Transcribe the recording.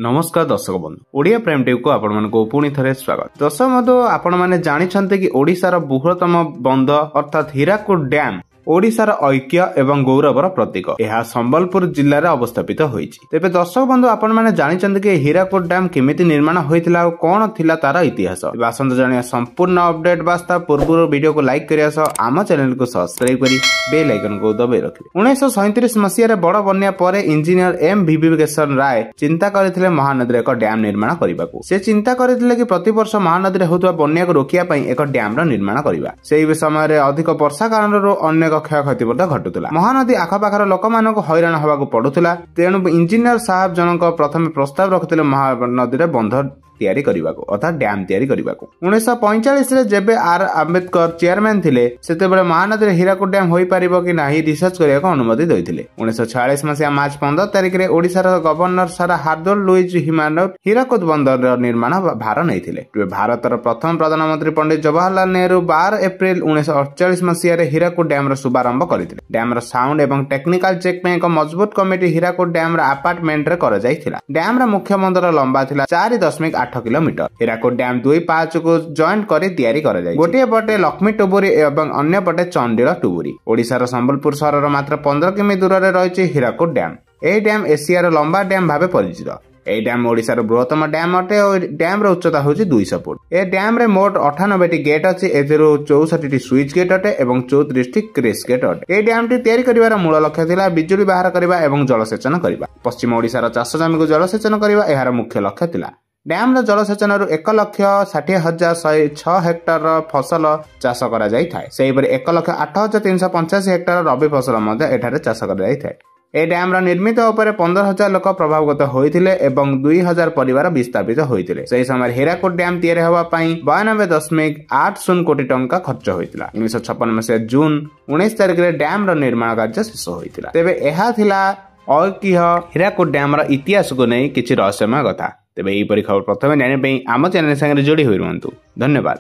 नमस्कार दर्शक बंधु ओडिया प्राइम टीवी को आपण मानक पुणी थे स्वागत। दर्शक बंधु आपण मैंने जानते कि ओडिशार बृहत्तम बंध अर्थात हीराकुद डैम ओडिशार ऐक्य एवं गौरवर प्रतीक यह संबलपुर जिले में अवस्थापित होइछि। तेबे दर्शक बंधु आपण मैंने जानते कि हीराकुद डैम केमिति निर्माण होइथिला और कौन थिला तार इतिहास। आसंत जानिया संपूर्ण अपडेट वास्ता पूर्व वीडियो को लाइक करिया सह आम चैनल को सब्सक्राइब करी बेल आइकन को दबाई रखिबे। 1937 मसीह बड़ बन्या पर इंजीनियर एम विवेकेश्वर राय चिंता करथिले महानदी एक डैम निर्माण करने से चिंता करथिले कि प्रति वर्ष महानदी होतुवा बन्या को रोकिया पई एक डैम रो निर्माण करबा। सेही समय अधिक वर्षा कारणरो अन्य क्षयक्षति घटुला। महानदी आखपाखर लोक मानक हैरान हवाक पड़ुला। तेणु इंजीनियर साहब जनक प्रथम प्रस्ताव रखिथिले महानदी बंध तैयारी करबाको अर्थात डैम तैयारी करबाको। 1945 रे जेबे आर आंबेडकर चेयरमैन थिले सेतेबेले महानदी हीराकुद डैम होई परिबो कि नाही रिसर्च करबाको अनुमति दैथिले। 1946 मसिया मार्च 15 तारिख रे ओडिसा रो गवर्नर सारा हार्दोल लुइज हिमानोट हीराकुद बंदर निर्माण भार नैथिले। भारतर प्रथम प्रधानमंत्री पंडित जवाहरलाल नेहरू 12 एप्रिल 1948 मसिया रे हीराकुद डैम रो शुभारंभ करथिले। डैम रो साउंड एवं टेक्निकल चेक पे एक मजबूत कमिटी हीराकुद डैम रो अपार्टमेंट रे कर जायथिला। डैम रो मुख्य बंदर लंबा थिला 4.8 किलोमीटर। हीराकुद डैम दुई पाच को जॉइंट कर तैयारी कर जाय। गोटे पटे लक्ष्मी टुबुरी एवं अन्य पटे चंडील टुबुरी। ओडिशार संबलपुर सहर मात्र 15 किमी दूर रे रहिछि हीराकुद डैम। एही डैम एशियार लंबा डैम भाबे परिचित। एही डैम ओडिशार बृहत्तम डैम अटे और डैम रो उच्चता होछि 200 फुट। ए डैम रे मोट 98 टी गेट अछि। एथिरो 64 टी स्विच गेट अटे एवं 34 टी क्रेश गेट अटे। ए डैम टी तैयारी करिवार मूल लक्ष्य थिला बिजुली बाहर करिवा एवं जलसेचन करिवा। पश्चिम ओडिशार चाष जमी को जलसेचन करिवा एहार मुख्य लक्ष्य थिला। डैम रो जलसेचन 1,60,106 हेक्टर फसल चाष करा जाय थाए। सेही परि 1,08,385 हेक्टर रबी फसल मध्य एठारे चाष करा जाय थाए। ए डैम रो निर्मित उपरे 15,000 लोक प्रभावित होइथिले एवं 2,000 परिवार विस्थापित होइथिले। सेही समय हीराकुद डैम तैयारी होबा पई 92.80 कोटी टंका खर्च होइतिला। 1956 मसिया जून 19 तारिख रे डैम रो निर्माण कार्य शेष होइतिला। तेबे एहा थिला ऐक्य हीराकुद डैम रो इतिहास को नै किछि रहस्यमय कथा। तेबे एही परि खबर प्रथमे जाने पई आम चैनल संगे जोड़ी होई रहंतु। धन्यवाद।